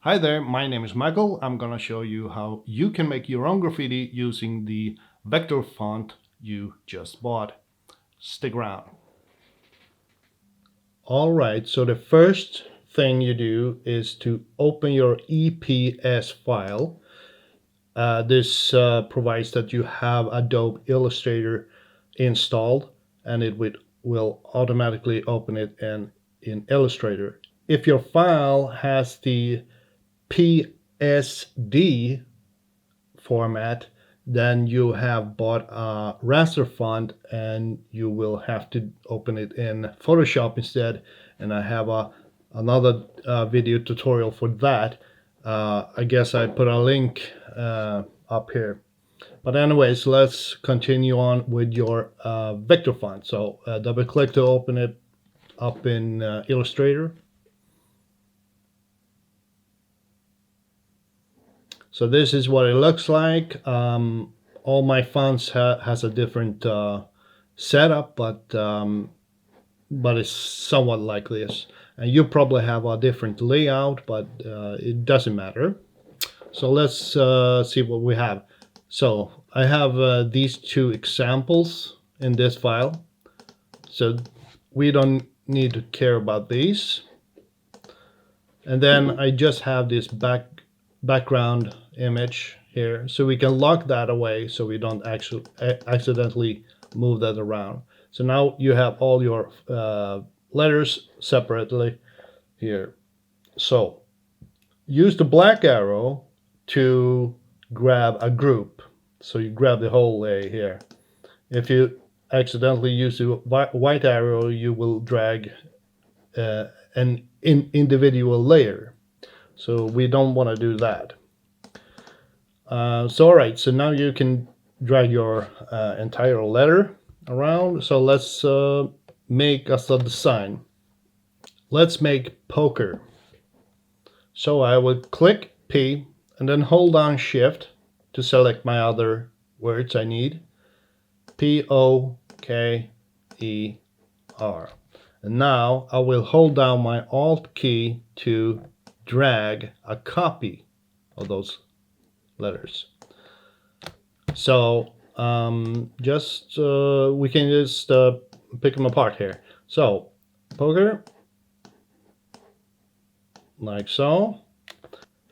Hi there, my name is Michael. I'm gonna show you how you can make your own graffiti using the vector font you just bought. Stick around. Alright, so the first thing you do is to open your EPS file. This provides that you have Adobe Illustrator installed and it will automatically open it in Illustrator. If your file has the PSD format, then you have bought a raster font and you will have to open it in Photoshop instead. And I have another video tutorial for that. I guess I put a link up here. But anyways, let's continue on with your vector font. So double click to open it up in Illustrator. So this is what it looks like. All my fonts has a different setup, but it's somewhat like this. And you probably have a different layout, but it doesn't matter. So let's see what we have. So I have these two examples in this file. So we don't need to care about these. And then I just have this background image here, so we can lock that away so we don't actually accidentally move that around. So now you have all your letters separately here. So use the black arrow to grab a group. So you grab the whole A here. If you accidentally use the white arrow, you will drag an individual layer. So we don't want to do that. So all right, so now you can drag your entire letter around. So let's make us a design. Let's make poker. So I would click P and then hold down Shift to select my other words I need. P-O-K-E-R. And now I will hold down my Alt key to drag a copy of those letters. So we can just pick them apart here. So poker, like so.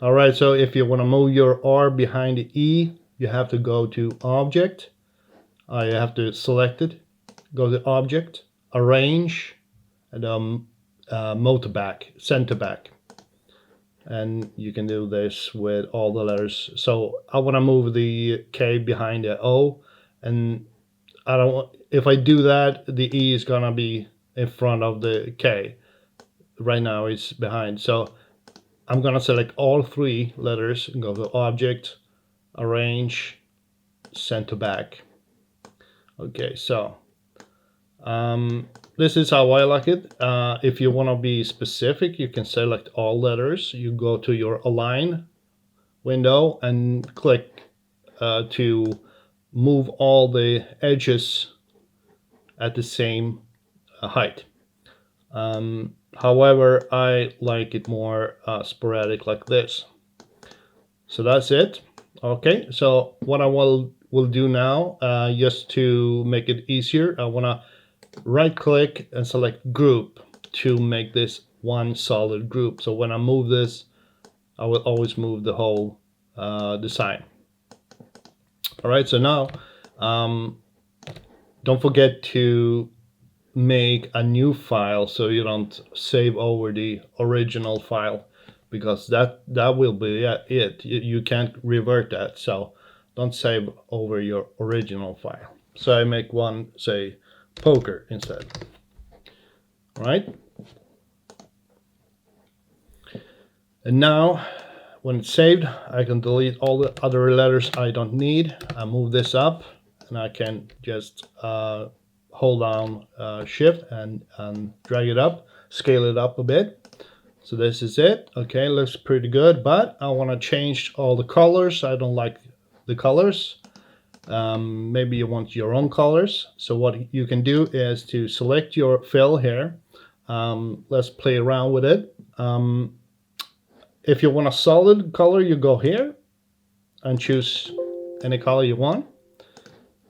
All right, so if you want to move your R behind the E, you have to go to Object. You have to select it, go to Object, Arrange, and Motor Back, Center Back. And you can do this with all the letters. So I want to move the K behind the O, and I don't want, if I do that, the E is gonna be in front of the K. Right now it's behind. So I'm gonna select all three letters and go to Object, Arrange, Center Back. Okay, so this is how I like it. If you want to be specific, you can select all letters. You go to your Align window and click to move all the edges at the same height. However, I like it more sporadic like this. So that's it. Okay, so what I will do now, just to make it easier, I want to right click and select group to make this one solid group. So when I move this, I will always move the whole design. All right, so now don't forget to make a new file so you don't save over the original file, because that will be it. You can't revert that, so don't save over your original file. So I make one, say, poker instead. All right, and now when it's saved, I can delete all the other letters I don't need. I move this up and I can just hold down Shift and drag it up, scale it up a bit. So this is it. Okay, looks pretty good, but I want to change all the colors. I don't like the colors. Maybe you want your own colors. So what you can do is to select your fill here. Let's play around with it. If you want a solid color, you go here and choose any color you want.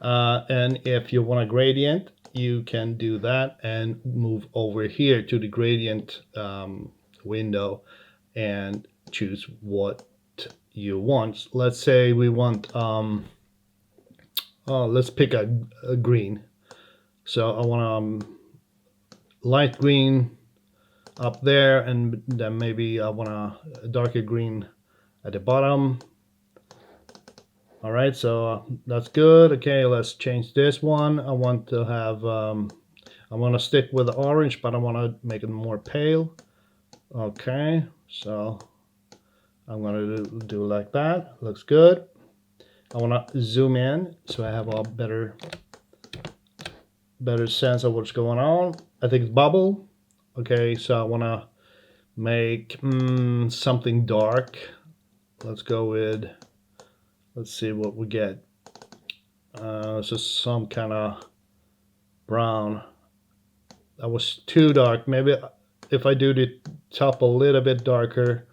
And if you want a gradient, you can do that and move over here to the gradient window and choose what you want. Let's say we want, let's pick a green. So I want light green up there, and then maybe I want a darker green at the bottom. All right, so that's good. Okay, let's change this one. I want to have, I want to stick with the orange, but I want to make it more pale. Okay, so I'm going to do like that. Looks good. I want to zoom in so I have a better sense of what's going on. I think it's bubble. Okay, so I want to make something dark. Let's go with, let's see what we get. So some kind of brown. That was too dark. Maybe if I do the top a little bit darker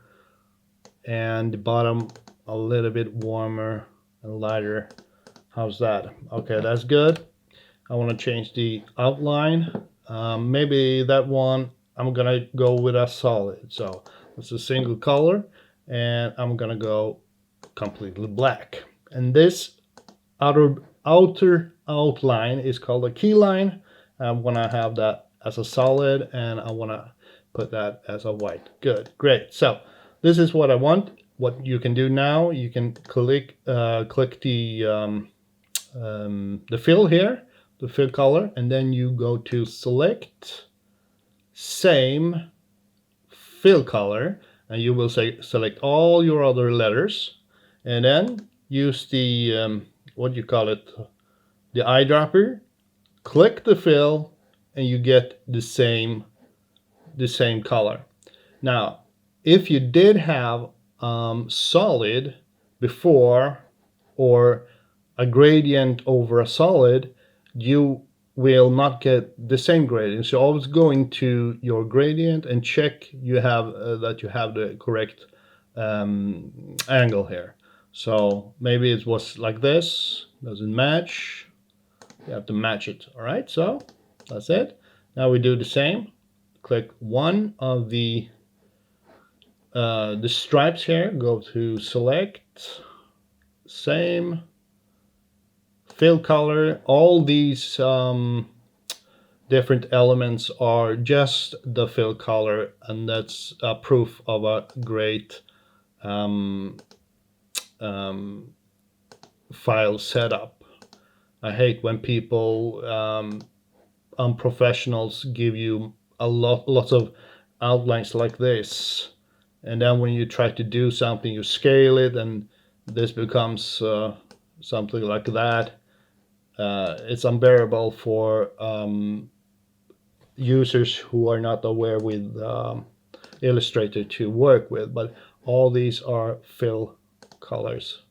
and the bottom a little bit warmer and lighter. How's that? Okay, that's good. I want to change the outline. Maybe that one, I'm gonna go with a solid. So it's a single color, and I'm gonna go completely black. And this outer outline is called a key line. I want to have that as a solid, and I want to put that as a white. Good, great. So this is what I want. What you can do now, you can click the fill here, the fill color, and then you go to select same fill color, and you will say select all your other letters, and then use the what you call it, the eyedropper. Click the fill, and you get the same color. Now, if you did have solid before, or a gradient over a solid, you will not get the same gradient. So always go into your gradient and check you have that you have the correct angle here. So maybe it was like this, doesn't match. You have to match it. All right, so that's it. Now we do the same. Click one of the stripes here, go to select, same, fill color. All these different elements are just the fill color, and that's a proof of a great file setup. I hate when people, unprofessionals, give you lots of outlines like this, and then when you try to do something, you scale it, and this becomes something like that. It's unbearable for users who are not aware with Illustrator to work with, but all these are fill colors.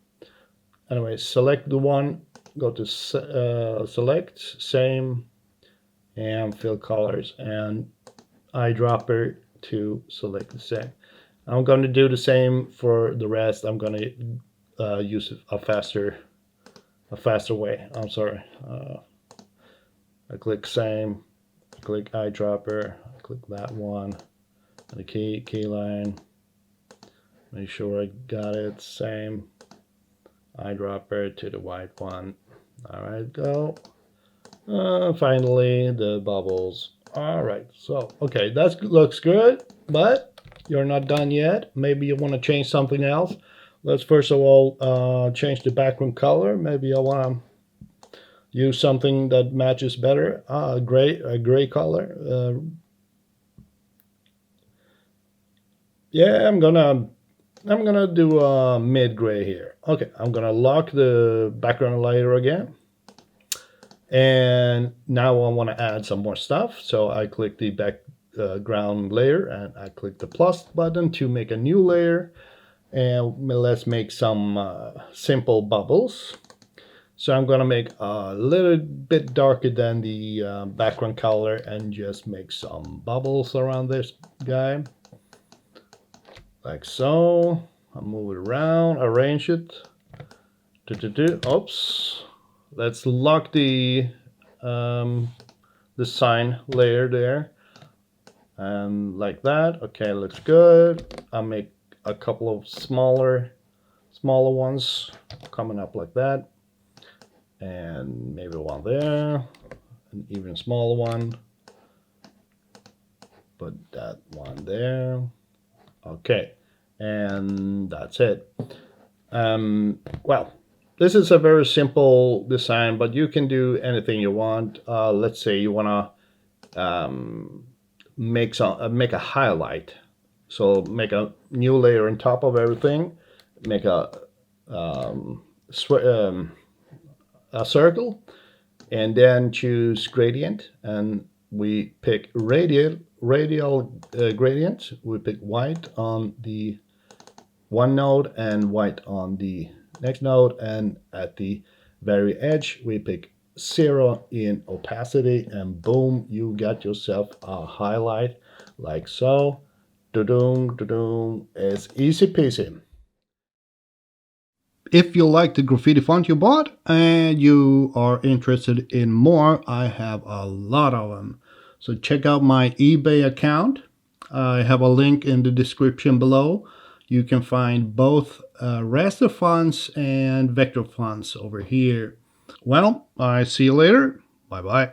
Anyway, select the one, go to select, same, and fill colors, and eyedropper to select the same. I'm going to do the same for the rest. I'm going to use a faster way. I'm sorry. I click same, I click eyedropper, I click that one, and the key line. Make sure I got it. Same, eyedropper to the white one. All right, go. Finally, the bubbles. All right, so okay, that looks good, but you're not done yet. Maybe you want to change something else. Let's first of all change the background color. Maybe I want to use something that matches better. A gray color. Yeah, I'm gonna do a mid gray here. Okay, I'm gonna lock the background layer again. And now I want to add some more stuff. So I click the background layer, and I click the plus button to make a new layer. And let's make some simple bubbles. So I'm going to make a little bit darker than the background color, and just make some bubbles around this guy. like so. I'll move it around, arrange it. Oops. Let's lock the sign layer there. And like that. Okay, looks good. I'll make a couple of smaller ones coming up like that. And maybe one there. An even smaller one. Put that one there. Okay, and that's it. Well, this is a very simple design, but you can do anything you want. Let's say you want to make a highlight. So make a new layer on top of everything. Make a circle, and then choose gradient. And we pick radial gradient. We pick white on the one node and white on the next node, and at the very edge we pick 0 in opacity, and boom, you got yourself a highlight like so. Da-doom, da-doom. It's easy peasy. If you like the graffiti font you bought and you are interested in more, I have a lot of them. So check out my eBay account. I have a link in the description below. You can find both raster fonts and vector fonts over here. Well, I see you later. Bye-bye.